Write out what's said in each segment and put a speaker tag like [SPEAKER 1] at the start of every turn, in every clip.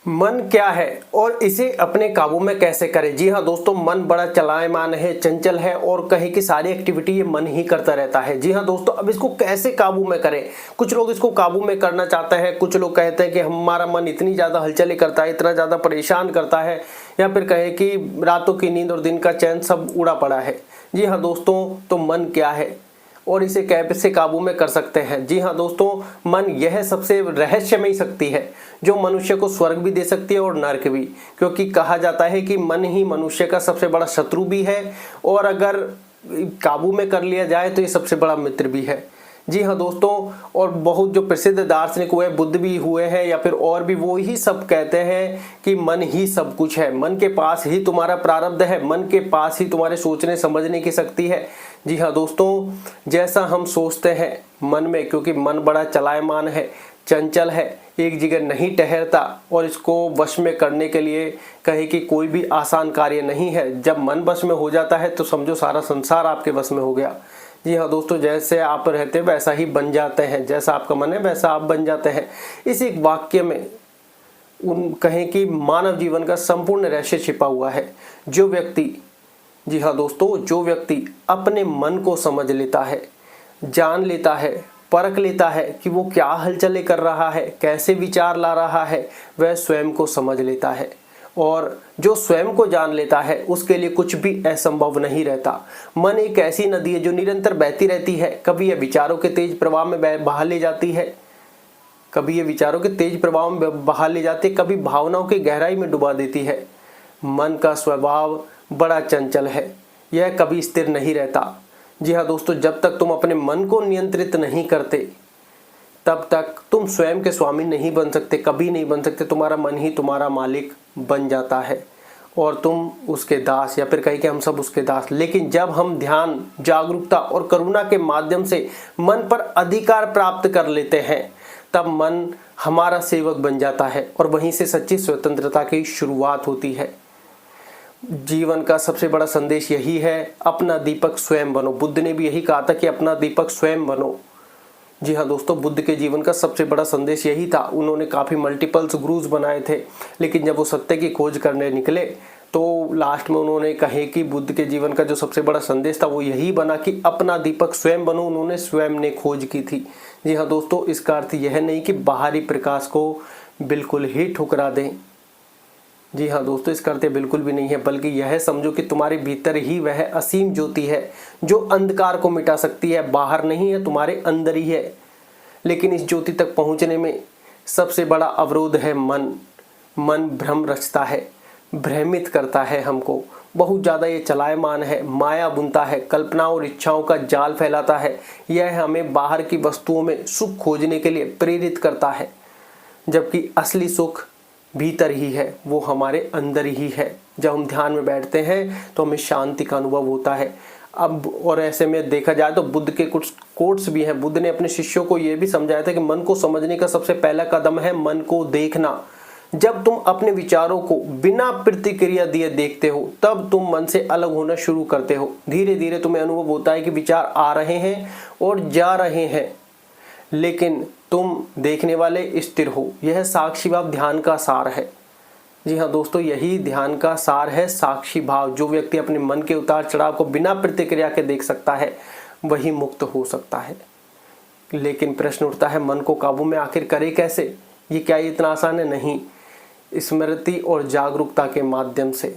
[SPEAKER 1] मन क्या है और इसे अपने काबू में कैसे करें। जी हाँ दोस्तों, मन बड़ा चलायमान है, चंचल है और कहे कि सारी एक्टिविटी ये मन ही करता रहता है। जी हाँ दोस्तों, अब इसको कैसे काबू में करें। कुछ लोग इसको काबू में करना चाहते हैं, कुछ लोग कहते हैं कि हमारा मन इतनी ज़्यादा हलचलें करता है, इतना ज़्यादा परेशान करता है, या फिर कहे कि रातों की नींद और दिन का चैन सब उड़ा पड़ा है। जी हाँ दोस्तों, तो मन क्या है और इसे कैसे काबू में कर सकते हैं। जी हाँ दोस्तों, मन यह सबसे रहस्यमयी शक्ति है जो मनुष्य को स्वर्ग भी दे सकती है और नरक भी, क्योंकि कहा जाता है कि मन ही मनुष्य का सबसे बड़ा शत्रु भी है और अगर काबू में कर लिया जाए तो ये सबसे बड़ा मित्र भी है। जी हाँ दोस्तों, और बहुत जो प्रसिद्ध दार्शनिक हुए, बुद्ध भी हुए हैं या फिर और भी, वो ही सब कहते हैं कि मन ही सब कुछ है, मन के पास ही तुम्हारा प्रारब्ध है, मन के पास ही तुम्हारे सोचने समझने की शक्ति है। जी हाँ दोस्तों, जैसा हम सोचते हैं मन में, क्योंकि मन बड़ा चलायमान है, चंचल है, एक जगह नहीं ठहरता और इसको वश में करने के लिए कहे कि कोई भी आसान कार्य नहीं है। जब मन वश में हो जाता है तो समझो सारा संसार आपके वश में हो गया। जी हाँ दोस्तों, जैसे आप रहते वैसा ही बन जाते हैं, जैसा आपका मन है वैसा आप बन जाते हैं। इस एक वाक्य में कहें कि मानव जीवन का संपूर्ण रहस्य छिपा हुआ है। जो व्यक्ति, जी हाँ दोस्तों, जो व्यक्ति अपने मन को समझ लेता है, जान लेता है, परख लेता है कि वो क्या हलचलें कर रहा है, कैसे विचार ला रहा है, वह स्वयं को समझ लेता है। और जो स्वयं को जान लेता है उसके लिए कुछ भी असंभव नहीं रहता। मन एक ऐसी नदी है जो निरंतर बहती रहती है। कभी यह विचारों के तेज प्रवाह में बहा ले जाती है, कभी ये विचारों के तेज प्रवाह में बहा ले जाती है, कभी भावनाओं की गहराई में डुबा देती है। मन का स्वभाव बड़ा चंचल है, यह कभी स्थिर नहीं रहता। जी हाँ दोस्तों, जब तक तुम अपने मन को नियंत्रित नहीं करते तब तक तुम स्वयं के स्वामी नहीं बन सकते, कभी नहीं बन सकते। तुम्हारा मन ही तुम्हारा मालिक बन जाता है और तुम उसके दास, या फिर कहीं कि हम सब उसके दास। लेकिन जब हम ध्यान, जागरूकता और करुणा के माध्यम से मन पर अधिकार प्राप्त कर लेते हैं तब मन हमारा सेवक बन जाता है और वहीं से सच्ची स्वतंत्रता की शुरुआत होती है। जीवन का सबसे बड़ा संदेश यही है, अपना दीपक स्वयं बनो। बुद्ध ने भी यही कहा था कि अपना दीपक स्वयं बनो। जी हाँ दोस्तों, बुद्ध के जीवन का सबसे बड़ा संदेश यही था। उन्होंने काफ़ी मल्टीपल्स गुरुज बनाए थे, लेकिन जब वो सत्य की खोज करने निकले तो लास्ट में उन्होंने कहे कि बुद्ध के जीवन का जो सबसे बड़ा संदेश था वो यही बना कि अपना दीपक स्वयं बनो। उन्होंने स्वयं ने खोज की थी। जी हाँ दोस्तों, इसका अर्थ यह नहीं कि बाहरी प्रकाश को बिल्कुल ही ठुकरा दें। जी हाँ दोस्तों, इसका अर्थ बिल्कुल भी नहीं है, बल्कि यह समझो कि तुम्हारे भीतर ही वह असीम ज्योति है जो अंधकार को मिटा सकती है। बाहर नहीं है, तुम्हारे अंदर ही है। लेकिन इस ज्योति तक पहुंचने में सबसे बड़ा अवरोध है मन। मन भ्रम रचता है, भ्रमित करता है हमको बहुत ज़्यादा। ये चलायमान है, माया बुनता है, कल्पनाओं और इच्छाओं का जाल फैलाता है। यह हमें बाहर की वस्तुओं में सुख खोजने के लिए प्रेरित करता है, जबकि असली सुख भीतर ही है, वो हमारे अंदर ही है। जब हम ध्यान में बैठते हैं तो हमें शांति का अनुभव होता है। अब और ऐसे में देखा जाए तो बुद्ध के कुछ कोट्स भी हैं। बुद्ध ने अपने शिष्यों को ये भी समझाया था कि मन को समझने का सबसे पहला कदम है मन को देखना। जब तुम अपने विचारों को बिना प्रतिक्रिया दिए देखते हो तब तुम मन से अलग होना शुरू करते हो। धीरे धीरे तुम्हें अनुभव होता है कि विचार आ रहे हैं और जा रहे हैं, लेकिन तुम देखने वाले स्थिर हो। यह साक्षी भाव ध्यान का सार है। जी हाँ दोस्तों, यही ध्यान का सार है, साक्षी भाव। जो व्यक्ति अपने मन के उतार चढ़ाव को बिना प्रतिक्रिया के देख सकता है वही मुक्त हो सकता है। लेकिन प्रश्न उठता है, मन को काबू में आखिर करे कैसे। ये क्या इतना आसान है? नहीं। स्मृति और जागरूकता के माध्यम से।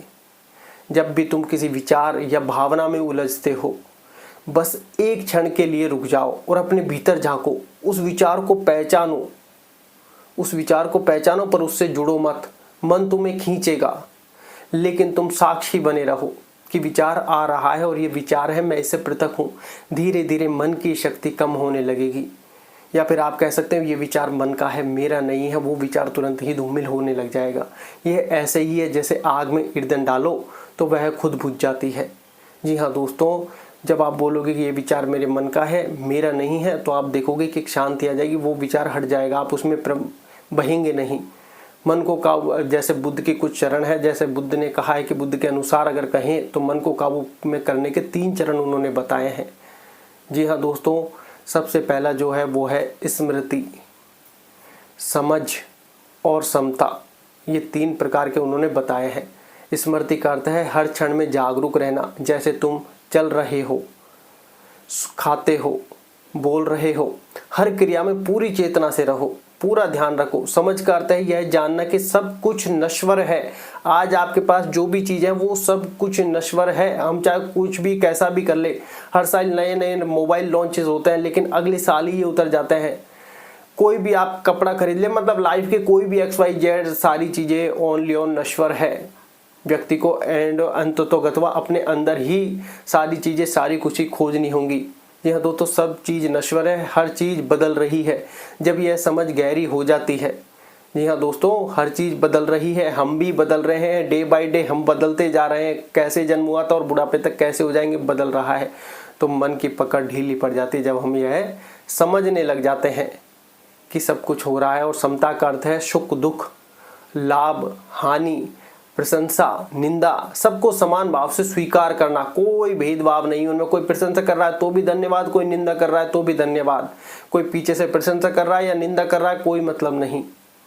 [SPEAKER 1] जब भी तुम किसी विचार या भावना में उलझते हो, बस एक क्षण के लिए रुक जाओ और अपने भीतर झांको। उस विचार को पहचानो, उस विचार को पहचानो, पर उससे जुड़ो मत। मन तुम्हें खींचेगा, लेकिन तुम साक्षी बने रहो कि विचार आ रहा है और ये विचार है, मैं इससे पृथक हूँ। धीरे धीरे मन की शक्ति कम होने लगेगी। या फिर आप कह सकते हैं ये विचार मन का है, मेरा नहीं है। वो विचार तुरंत ही धूमिल होने लग जाएगा। यह ऐसे ही है जैसे आग में ईंधन डालो तो वह खुद बुझ जाती है। जी हाँ दोस्तों, जब आप बोलोगे कि ये विचार मेरे मन का है, मेरा नहीं है, तो आप देखोगे कि एक शांति आ जाएगी, वो विचार हट जाएगा, आप उसमें बहेंगे नहीं। मन को काबू, जैसे बुद्ध के कुछ चरण है, जैसे बुद्ध ने कहा है कि बुद्ध के अनुसार अगर कहें तो मन को काबू में करने के 3 चरण उन्होंने बताए हैं। जी हाँ दोस्तों, सबसे पहला जो है वो है स्मृति, समझ और समता। ये 3 प्रकार के उन्होंने बताए हैं। स्मृति का अर्थ है हर क्षण में जागरूक रहना। जैसे तुम चल रहे हो, खाते हो, बोल रहे हो, हर क्रिया में पूरी चेतना से रहो, पूरा ध्यान रखो। समझ का अर्थ है यह जानना कि सब कुछ नश्वर है। आज आपके पास जो भी चीज़ है वो सब कुछ नश्वर है। हम चाहे कुछ भी कैसा भी कर ले, हर साल नए नए मोबाइल लॉन्चेस होते हैं, लेकिन अगले साल ही ये उतर जाते हैं। कोई भी आप कपड़ा खरीद ले, मतलब लाइफ के कोई भी XYZ सारी चीज़ें ओनली ऑन नश्वर है। व्यक्ति को एंड अंततोगत्वा अपने अंदर ही सारी चीज़ें, सारी खुशी खोजनी होंगी। जी हाँ दोस्तों, सब चीज़ नश्वर है, हर चीज़ बदल रही है। जब यह समझ गहरी हो जाती है, जी हाँ दोस्तों, हर चीज़ बदल रही है, हम भी बदल रहे हैं, डे बाय डे हम बदलते जा रहे हैं। कैसे जन्म हुआ था और बुढ़ापे तक कैसे हो जाएंगे, बदल रहा है। तो मन की पकड़ ढीली पड़ जाती है जब हम यह समझने लग जाते हैं कि सब कुछ हो रहा है। और समता का अर्थ है सुख दुख, लाभ हानि, प्रशंसा निंदा, सबको समान भाव से स्वीकार करना। कोई भेदभाव नहीं उनमें। कोई प्रशंसा कर रहा है तो भी धन्यवाद, कोई निंदा कर रहा है तो भी धन्यवाद। कोई पीछे से प्रशंसा कर रहा है या निंदा कर रहा है, कोई मतलब नहीं।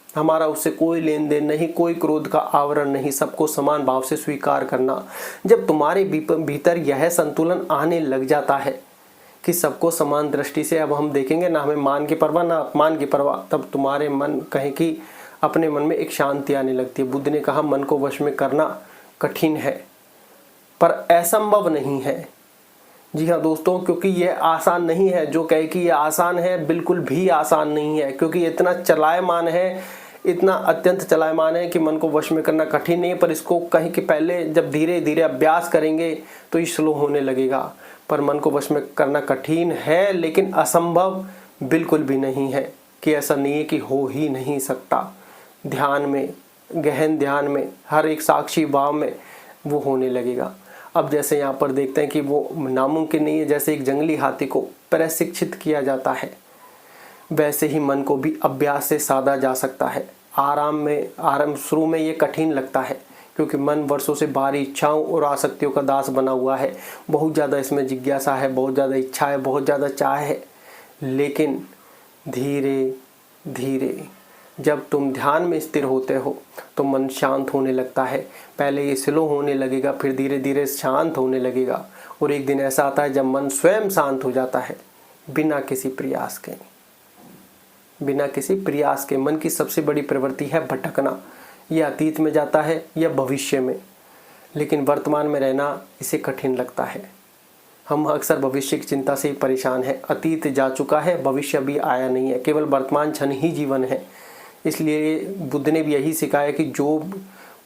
[SPEAKER 1] हमारा उससे कोई लेन देन नहीं, कोई क्रोध का आवरण नहीं। सबको समान भाव से स्वीकार करना। जब तुम्हारे भीतर यह संतुलन आने लग जाता है कि सबको समान दृष्टि से अब हम देखेंगे, ना हमें मान की परवाह ना अपमान की परवाह, तब तुम्हारे मन कहें कि अपने मन में एक शांति आने लगती है। बुद्ध ने कहा मन को वश में करना कठिन है पर असंभव नहीं है। जी हाँ दोस्तों, क्योंकि यह आसान नहीं है। जो कहे कि यह आसान है, बिल्कुल भी आसान नहीं है, क्योंकि इतना चलायमान है, इतना अत्यंत चलायमान है कि मन को वश में करना कठिन नहीं है। पर इसको कहीं कि पहले जब धीरे धीरे अभ्यास करेंगे तो ये स्लो होने लगेगा। पर मन को वश में करना कठिन है, लेकिन असंभव बिल्कुल भी नहीं है, कि ऐसा नहीं है कि हो ही नहीं सकता। ध्यान में, गहन ध्यान में, हर एक साक्षी भाव में वो होने लगेगा। अब जैसे यहाँ पर देखते हैं कि वो नामुमकिन नहीं है। जैसे एक जंगली हाथी को प्रशिक्षित किया जाता है, वैसे ही मन को भी अभ्यास से साधा जा सकता है। आराम शुरू में ये कठिन लगता है, क्योंकि मन वर्षों से बाहरी इच्छाओं और आसक्तियों का दास बना हुआ है। बहुत ज़्यादा इसमें जिज्ञासा है, बहुत ज़्यादा इच्छा है, बहुत ज़्यादा चाह है। लेकिन धीरे धीरे जब तुम ध्यान में स्थिर होते हो तो मन शांत होने लगता है। पहले ये स्लो होने लगेगा, फिर धीरे धीरे शांत होने लगेगा। और एक दिन ऐसा आता है जब मन स्वयं शांत हो जाता है, बिना किसी प्रयास के। बिना किसी प्रयास के मन की सबसे बड़ी प्रवृत्ति है भटकना। यह अतीत में जाता है या भविष्य में, लेकिन वर्तमान में रहना इसे कठिन लगता है। हम अक्सर भविष्य की चिंता से ही परेशान हैं। अतीत जा चुका है, भविष्य अभी आया नहीं है, केवल वर्तमान क्षण ही जीवन है। इसलिए बुद्ध ने भी यही सिखाया कि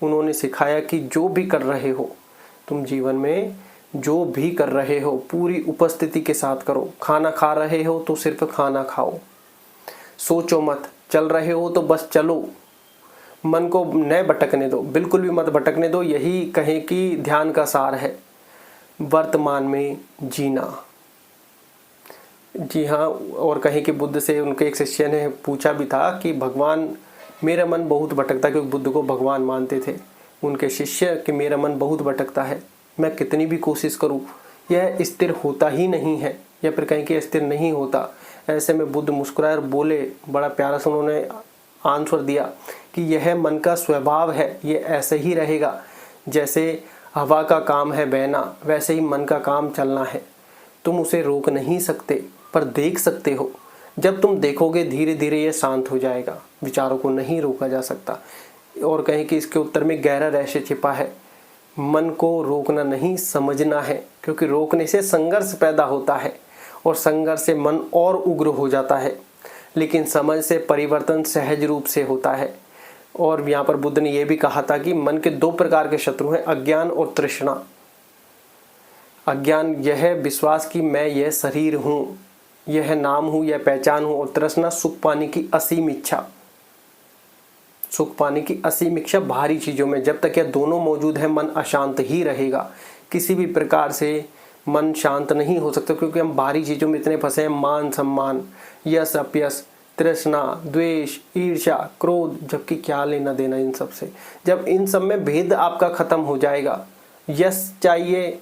[SPEAKER 1] उन्होंने सिखाया कि जो भी कर रहे हो तुम जीवन में, जो भी कर रहे हो पूरी उपस्थिति के साथ करो। खाना खा रहे हो तो सिर्फ खाना खाओ, सोचो मत। चल रहे हो तो बस चलो, मन को न भटकने दो, बिल्कुल भी मत भटकने दो। यही कहें कि ध्यान का सार है, वर्तमान में जीना। जी हाँ, और कहें कि बुद्ध से उनके एक शिष्य ने पूछा भी था कि भगवान, मेरा मन बहुत भटकता है, क्योंकि बुद्ध को भगवान मानते थे उनके शिष्य, कि मेरा मन बहुत भटकता है, मैं कितनी भी कोशिश करूं यह स्थिर होता ही नहीं है, या फिर कहें कि स्थिर नहीं होता। ऐसे में बुद्ध मुस्कुराए और बोले, बड़ा प्यारा सा उन्होंने आंसर दिया कि यह मन का स्वभाव है, ये ऐसे ही रहेगा। जैसे हवा का काम है बहना, वैसे ही मन का काम चलना है। तुम उसे रोक नहीं सकते, पर देख सकते हो। जब तुम देखोगे धीरे धीरे ये शांत हो जाएगा। विचारों को नहीं रोका जा सकता। और कहें कि इसके उत्तर में गहरा रहस्य छिपा है। मन को रोकना नहीं, समझना है, क्योंकि रोकने से संघर्ष पैदा होता है और संघर्ष से मन और उग्र हो जाता है, लेकिन समझ से परिवर्तन सहज रूप से होता है। और यहाँ पर बुद्ध ने यह भी कहा था कि मन के 2 प्रकार के शत्रु हैं, अज्ञान और तृष्णा। अज्ञान यह विश्वास कि मैं यह शरीर हूँ, यह नाम हूँ, यह पहचान हूँ। और तृष्णा सुख पाने की असीम इच्छा, सुख पाने की असीम इच्छा बाहरी चीज़ों में। जब तक यह दोनों मौजूद है मन अशांत ही रहेगा। किसी भी प्रकार से मन शांत नहीं हो सकता, क्योंकि हम बाहरी चीज़ों में इतने फंसे हैं। मान सम्मान, यश अपयश, तृष्णा, द्वेष, ईर्ष्या, क्रोध, जबकि क्या लेना देना इन सब से। जब इन सब में भेद आपका खत्म हो जाएगा, यश चाहिए,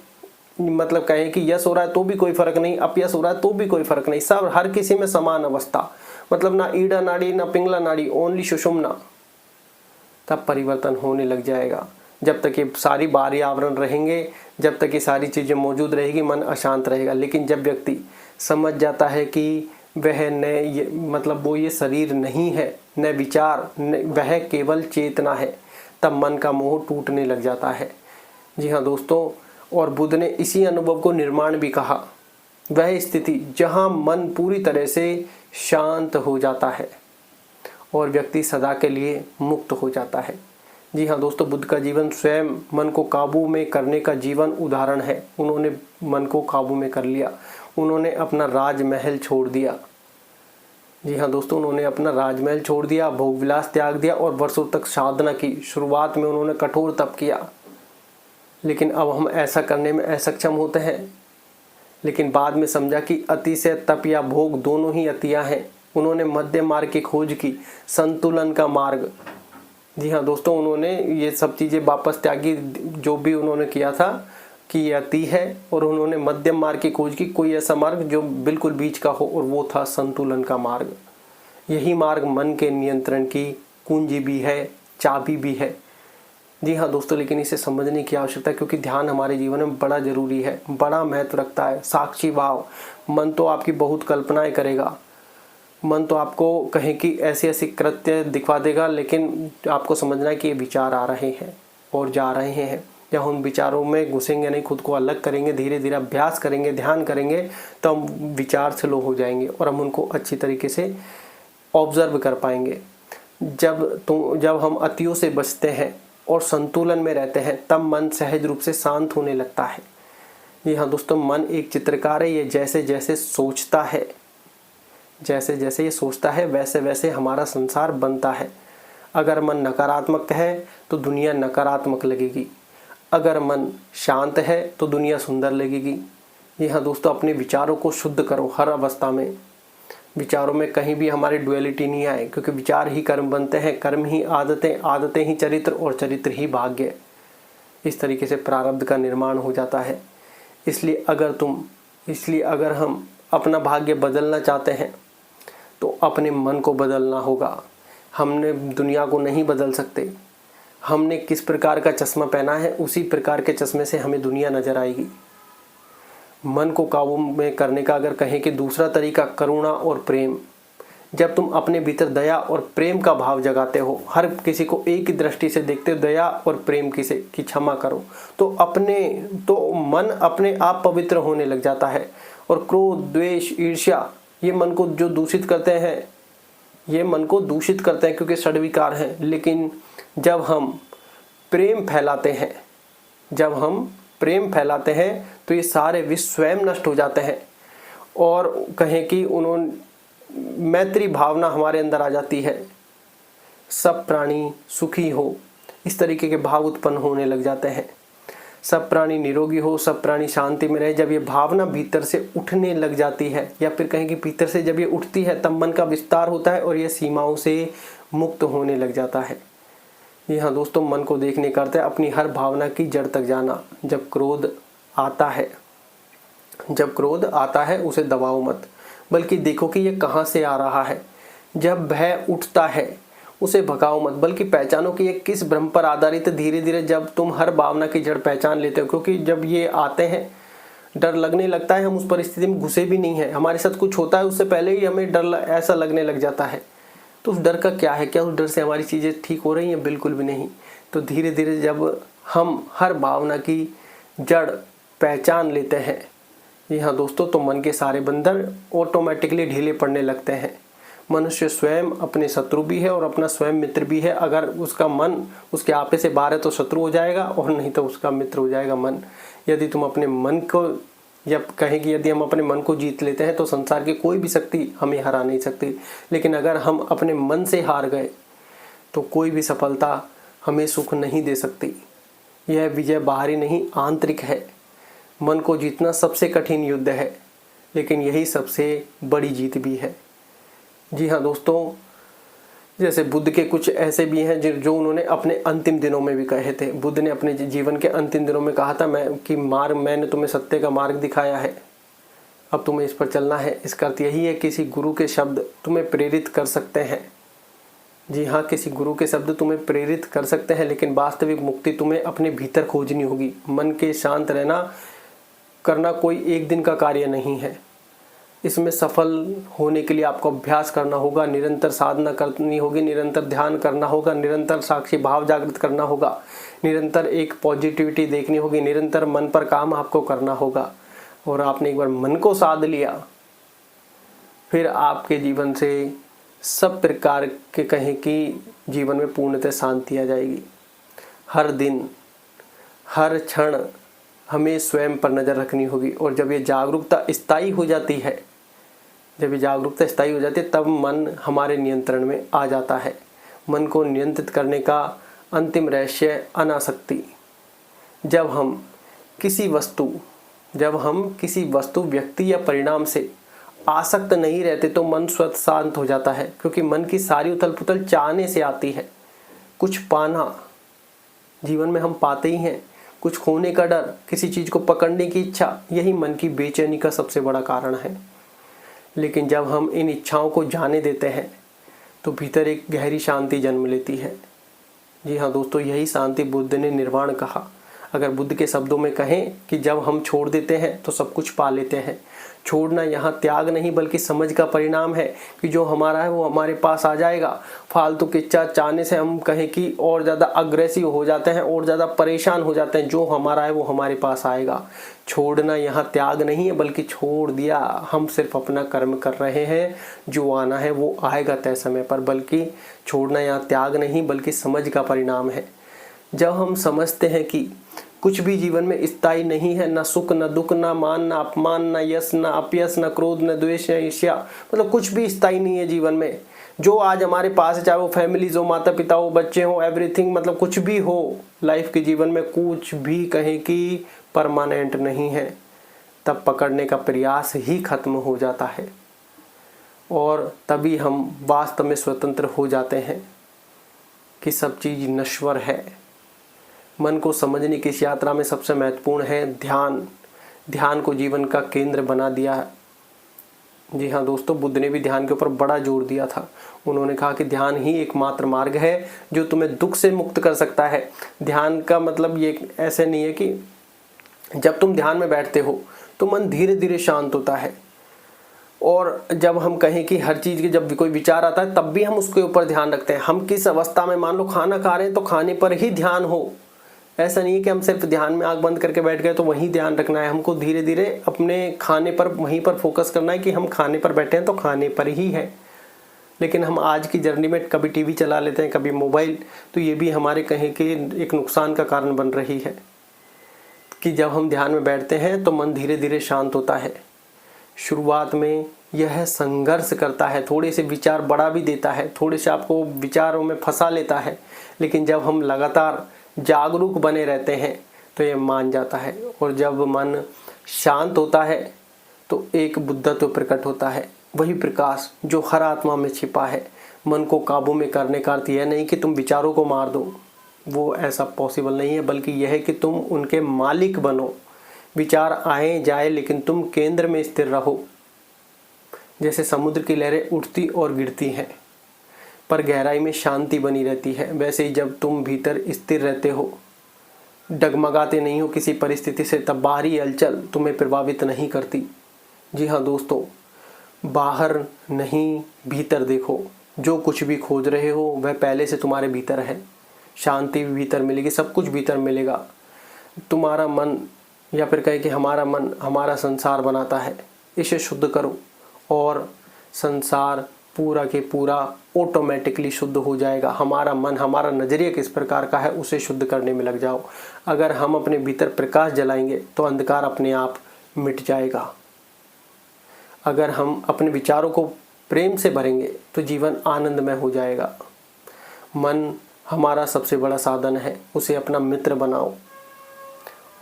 [SPEAKER 1] मतलब कहें कि यश हो रहा है तो भी कोई फर्क नहीं, अपयश हो रहा है तो भी कोई फर्क नहीं, सब हर किसी में समान अवस्था। मतलब ना ईड़ा नाड़ी ना पिंगला नाड़ी, ओनली सुषुम्ना। तब परिवर्तन होने लग जाएगा। जब तक ये सारी बाहरी आवरण रहेंगे, जब तक ये सारी चीज़ें मौजूद रहेगी, मन अशांत रहेगा। लेकिन जब व्यक्ति समझ जाता है कि वह मतलब वो ये शरीर नहीं है, न विचार, वह केवल चेतना है, तब मन का मोह टूटने लग जाता है। जी हाँ दोस्तों, और बुद्ध ने इसी अनुभव को निर्माण भी कहा। वह स्थिति जहाँ मन पूरी तरह से शांत हो जाता है और व्यक्ति सदा के लिए मुक्त हो जाता है। जी हाँ दोस्तों, बुद्ध का जीवन स्वयं मन को काबू में करने का जीवन उदाहरण है। उन्होंने मन को काबू में कर लिया, उन्होंने अपना राजमहल छोड़ दिया। जी हाँ दोस्तों, उन्होंने अपना राजमहल छोड़ दिया, भोग विलास त्याग दिया और वर्षों तक साधना की। शुरुआत में उन्होंने कठोर तप किया, लेकिन अब हम ऐसा करने में असक्षम होते हैं। लेकिन बाद में समझा कि अति से तप या भोग दोनों ही अतियाँ हैं। उन्होंने मध्य मार्ग की खोज की, संतुलन का मार्ग। जी हाँ दोस्तों, उन्होंने ये सब चीज़ें वापस त्यागी, जो भी उन्होंने किया था कि ये अति है, और उन्होंने मध्यम मार्ग की खोज की, कोई ऐसा मार्ग जो बिल्कुल बीच का हो, और वो था संतुलन का मार्ग। यही मार्ग मन के नियंत्रण की कुंजी भी है, चाबी भी है। जी हाँ दोस्तों, लेकिन इसे समझने की आवश्यकता है, क्योंकि ध्यान हमारे जीवन में बड़ा जरूरी है, बड़ा महत्व रखता है। साक्षी भाव, मन तो आपकी बहुत कल्पनाएं करेगा, मन तो आपको कहीं की ऐसी ऐसी कृत्य दिखा देगा, लेकिन आपको समझना है कि ये विचार आ रहे हैं और जा रहे हैं। जब उन विचारों में घुसेंगे नहीं, खुद को अलग करेंगे, धीरे धीरे अभ्यास करेंगे, ध्यान करेंगे, तो हम विचार स्लो हो जाएंगे और हम उनको अच्छी तरीके से ऑब्जर्व कर पाएंगे। जब हम अतियों से बचते हैं और संतुलन में रहते हैं, तब मन सहज रूप से शांत होने लगता है। जी हाँ दोस्तों, मन एक चित्रकार है। ये जैसे जैसे सोचता है, जैसे जैसे ये सोचता है, वैसे वैसे हमारा संसार बनता है। अगर मन नकारात्मक है तो दुनिया नकारात्मक लगेगी, अगर मन शांत है तो दुनिया सुंदर लगेगी। जी हाँ दोस्तों, अपने विचारों को शुद्ध करो हर अवस्था में। विचारों में कहीं भी हमारी डुअलिटी नहीं आए, क्योंकि विचार ही कर्म बनते हैं, कर्म ही आदतें, आदतें ही चरित्र, और चरित्र ही भाग्य। इस तरीके से प्रारब्ध का निर्माण हो जाता है। इसलिए अगर हम अपना भाग्य बदलना चाहते हैं तो अपने मन को बदलना होगा। हमने दुनिया को नहीं बदल सकते। हमने किस प्रकार का चश्मा पहना है, उसी प्रकार के चश्मे से हमें दुनिया नजर आएगी। मन को काबू में करने का अगर कहें कि दूसरा तरीका, करुणा और प्रेम। जब तुम अपने भीतर दया और प्रेम का भाव जगाते हो, हर किसी को एक ही दृष्टि से देखते हो, दया और प्रेम की क्षमा करो, तो मन अपने आप पवित्र होने लग जाता है। और क्रोध, द्वेष, ईर्ष्या, ये मन को जो दूषित करते हैं, ये मन को दूषित करते हैं, क्योंकि षड्विकार हैं। लेकिन जब हम प्रेम फैलाते हैं तो ये सारे विश्व स्वयं नष्ट हो जाते हैं। और कहें कि मैत्री भावना हमारे अंदर आ जाती है। सब प्राणी सुखी हो, इस तरीके के भाव उत्पन्न होने लग जाते हैं। सब प्राणी निरोगी हो, सब प्राणी शांति में रहे। जब ये भावना भीतर से उठने लग जाती है, या फिर कहें कि भीतर से जब ये उठती है, तब मन का विस्तार होता है और ये सीमाओं से मुक्त होने लग जाता है। जी हाँ दोस्तों, मन को देखने का अर्थ है अपनी हर भावना की जड़ तक जाना। जब क्रोध आता है उसे दबाओ मत, बल्कि देखो कि ये कहाँ से आ रहा है। जब भय उठता है उसे भगाओ मत, बल्कि पहचानो कि ये किस भ्रम पर आधारित है। धीरे धीरे जब तुम हर भावना की जड़ पहचान लेते हो, क्योंकि जब ये आते हैं डर लगने लगता है, हम उस परिस्थिति में घुसे भी नहीं है, हमारे साथ कुछ होता है उससे पहले ही हमें डर ऐसा लगने लग जाता है। तो उस डर का क्या है? क्या उस डर से हमारी चीज़ें ठीक हो रही हैं? बिल्कुल भी नहीं। तो धीरे धीरे जब हम हर भावना की जड़ पहचान लेते हैं, जी हाँ दोस्तों, तो मन के सारे बंधन ऑटोमेटिकली ढीले पड़ने लगते हैं। मनुष्य स्वयं अपने शत्रु भी है और अपना स्वयं मित्र भी है। अगर उसका मन उसके आपे से बाहर है तो शत्रु हो जाएगा, और नहीं तो उसका मित्र हो जाएगा मन। यदि तुम अपने मन को, या कहें कि यदि हम अपने मन को जीत लेते हैं तो संसार की कोई भी शक्ति हमें हरा नहीं सकती। लेकिन अगर हम अपने मन से हार गए तो कोई भी सफलता हमें सुख नहीं दे सकती। यह विजय बाहरी नहीं, आंतरिक है। मन को जीतना सबसे कठिन युद्ध है, लेकिन यही सबसे बड़ी जीत भी है। जी हाँ दोस्तों, जैसे बुद्ध के कुछ ऐसे भी हैं जो उन्होंने अपने अंतिम दिनों में भी कहे थे। बुद्ध ने अपने जीवन के अंतिम दिनों में कहा था मैंने तुम्हें सत्य का मार्ग दिखाया है, अब तुम्हें इस पर चलना है। इसका अर्थ यही है, किसी गुरु के शब्द तुम्हें प्रेरित कर सकते हैं। जी हाँ, किसी गुरु के शब्द तुम्हें प्रेरित कर सकते हैं, लेकिन वास्तविक मुक्ति तुम्हें अपने भीतर खोजनी होगी। मन के शांत रहना करना कोई एक दिन का कार्य नहीं है। इसमें सफल होने के लिए आपको अभ्यास करना होगा, निरंतर साधना करनी होगी, निरंतर ध्यान करना होगा, निरंतर साक्षी भाव जागृत करना होगा, निरंतर एक पॉजिटिविटी देखनी होगी, निरंतर मन पर काम आपको करना होगा। और आपने एक बार मन को साध लिया, फिर आपके जीवन से सब प्रकार के कहें कि जीवन में पूर्णतः शांति आ जाएगी। हर दिन हर क्षण हमें स्वयं पर नज़र रखनी होगी। और जब ये जागरूकता स्थायी हो जाती है, तब मन हमारे नियंत्रण में आ जाता है। मन को नियंत्रित करने का अंतिम रहस्य अनासक्ति। जब हम किसी वस्तु व्यक्ति या परिणाम से आसक्त नहीं रहते तो मन स्वतः शांत हो जाता है, क्योंकि मन की सारी उथल पुथल चाहने से आती है। कुछ पाना जीवन में हम पाते ही हैं, कुछ खोने का डर, किसी चीज़ को पकड़ने की इच्छा, यही मन की बेचैनी का सबसे बड़ा कारण है। लेकिन जब हम इन इच्छाओं को जाने देते हैं तो भीतर एक गहरी शांति जन्म लेती है। जी हाँ दोस्तों, यही शांति बुद्ध ने निर्वाण कहा। अगर बुद्ध के शब्दों में कहें कि जब हम छोड़ देते हैं तो सब कुछ पा लेते हैं। छोड़ना यहाँ त्याग नहीं बल्कि समझ का परिणाम है कि जो हमारा है वो हमारे पास आ जाएगा। फालतू की इच्छा चाहने से हम कहें कि और ज़्यादा अग्रेसिव हो जाते हैं और ज़्यादा परेशान हो जाते हैं। जो हमारा है वो हमारे पास आएगा। छोड़ना यहाँ त्याग नहीं है बल्कि छोड़ दिया, हम सिर्फ अपना कर्म कर रहे हैं, जो आना है वो आएगा तय समय पर। बल्कि छोड़ना यहाँ त्याग नहीं बल्कि समझ का परिणाम है। जब हम समझते हैं कि कुछ भी जीवन में स्थायी नहीं है, ना सुख न दुख, ना मान न अपमान, न यश न अपयश, न क्रोध न द्वेष न ईर्ष्या, मतलब कुछ भी स्थायी नहीं है जीवन में। जो आज हमारे पास है, चाहे वो फैमिलीज हो, माता पिता हो, बच्चे हो, एवरीथिंग, मतलब कुछ भी हो लाइफ के जीवन में, कुछ भी कहें कि परमानेंट नहीं है। तब पकड़ने का प्रयास ही खत्म हो जाता है और तभी हम वास्तव में स्वतंत्र हो जाते हैं कि सब चीज़ नश्वर है। मन को समझने की इस यात्रा में सबसे महत्वपूर्ण है ध्यान को जीवन का केंद्र बना दिया है। जी हाँ दोस्तों, बुद्ध ने भी ध्यान के ऊपर बड़ा जोर दिया था। उन्होंने कहा कि ध्यान ही एकमात्र मार्ग है जो तुम्हें दुख से मुक्त कर सकता है। ध्यान का मतलब ये ऐसे नहीं है कि जब तुम ध्यान में बैठते हो तो मन धीरे धीरे शांत होता है। और जब हम कहें कि हर चीज़ के जब भी कोई विचार आता है तब भी हम उसके ऊपर ध्यान रखते हैं। हम किस अवस्था में, मान लो खाना खा रहे हैं तो खाने पर ही ध्यान हो। ऐसा नहीं है कि हम सिर्फ ध्यान में आंख बंद करके बैठ गए तो वहीं ध्यान रखना है। हमको धीरे धीरे अपने खाने पर वहीं पर फोकस करना है कि हम खाने पर बैठे हैं तो खाने पर ही है। लेकिन हम आज की जर्नी में कभी टीवी चला लेते हैं, कभी मोबाइल, तो ये भी हमारे कहें कि एक नुकसान का कारण बन रही है कि जब हम ध्यान में बैठते हैं तो मन धीरे धीरे शांत होता है। शुरुआत में यह संघर्ष करता है, थोड़े से विचार बढ़ा भी देता है, थोड़े से आपको विचारों में फंसा लेता है। लेकिन जब हम लगातार जागरूक बने रहते हैं तो ये मान जाता है। और जब मन शांत होता है तो एक बुद्धत्व प्रकट होता है, वही प्रकाश जो हर आत्मा में छिपा है। मन को काबू में करने का अर्थ यह नहीं कि तुम विचारों को मार दो, वो ऐसा पॉसिबल नहीं है, बल्कि यह है कि तुम उनके मालिक बनो। विचार आए जाए लेकिन तुम केंद्र में स्थिर रहो। जैसे समुद्र की लहरें उठती और गिरती हैं पर गहराई में शांति बनी रहती है, वैसे ही जब तुम भीतर स्थिर रहते हो, डगमगाते नहीं हो किसी परिस्थिति से, तब बाहरी हलचल तुम्हें प्रभावित नहीं करती। जी हाँ दोस्तों, बाहर नहीं भीतर देखो। जो कुछ भी खोज रहे हो वह पहले से तुम्हारे भीतर है। शांति भी भीतर मिलेगी, सब कुछ भीतर मिलेगा। तुम्हारा मन, या फिर कहे कि हमारा मन हमारा संसार बनाता है। इसे शुद्ध करो और संसार पूरा के पूरा ऑटोमेटिकली शुद्ध हो जाएगा। हमारा मन, हमारा नज़रिया किस प्रकार का है उसे शुद्ध करने में लग जाओ। अगर हम अपने भीतर प्रकाश जलाएंगे तो अंधकार अपने आप मिट जाएगा। अगर हम अपने विचारों को प्रेम से भरेंगे तो जीवन आनंदमय हो जाएगा। मन हमारा सबसे बड़ा साधन है, उसे अपना मित्र बनाओ।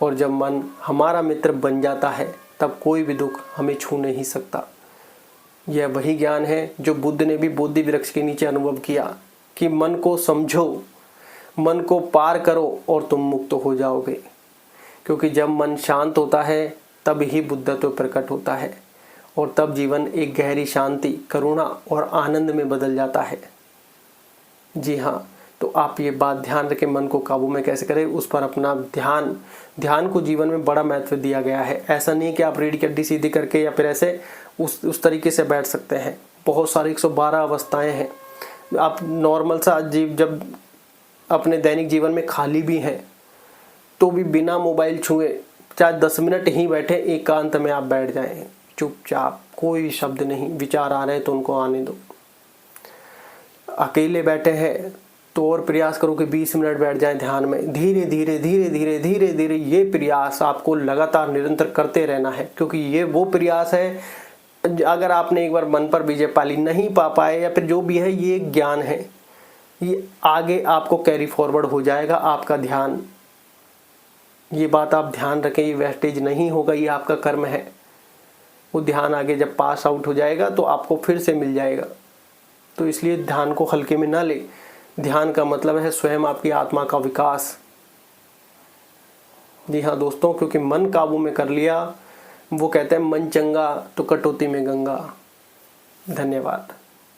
[SPEAKER 1] और जब मन हमारा मित्र बन जाता है तब कोई भी दुख हमें छू नहीं सकता। यह वही ज्ञान है जो बुद्ध ने भी बोधि वृक्ष के नीचे अनुभव किया कि मन को समझो, मन को पार करो और तुम मुक्त हो जाओगे। क्योंकि जब मन शांत होता है तब ही बुद्धत्व प्रकट होता है और तब जीवन एक गहरी शांति, करुणा और आनंद में बदल जाता है। जी हाँ, तो आप ये बात ध्यान रखें, मन को काबू में कैसे करें, उस पर अपना ध्यान को जीवन में बड़ा महत्व दिया गया है। ऐसा नहीं कि आप रीढ़ की हड्डी सीधी करके या फिर ऐसे उस तरीके से बैठ सकते हैं। बहुत सारी 112 अवस्थाएं हैं। आप नॉर्मल सा जब अपने दैनिक जीवन में खाली भी हैं तो भी बिना मोबाइल छुए चाहे 10 मिनट ही बैठे, एकांत में आप बैठ जाएं, चुपचाप, कोई शब्द नहीं, विचार आ रहे हैं तो उनको आने दो। अकेले बैठे हैं तो और प्रयास करो कि 20 मिनट बैठ जाएं ध्यान में। धीरे धीरे धीरे धीरे धीरे धीरे ये प्रयास आपको लगातार निरंतर करते रहना है, क्योंकि ये वो प्रयास है, अगर आपने एक बार मन पर विजय पाली, नहीं पा पाए या फिर जो भी है, ये ज्ञान है, ये आगे आपको कैरी फॉरवर्ड हो जाएगा आपका ध्यान। ये बात आप ध्यान रखें, ये वेस्टेज नहीं होगा, ये आपका कर्म है। वो ध्यान आगे जब पास आउट हो जाएगा तो आपको फिर से मिल जाएगा। तो इसलिए ध्यान को हल्के में ना ले। ध्यान का मतलब है स्वयं आपकी आत्मा का विकास। जी हाँ दोस्तों, क्योंकि मन काबू में कर लिया, वो कहते हैं मन चंगा तो कटौती में गंगा। धन्यवाद।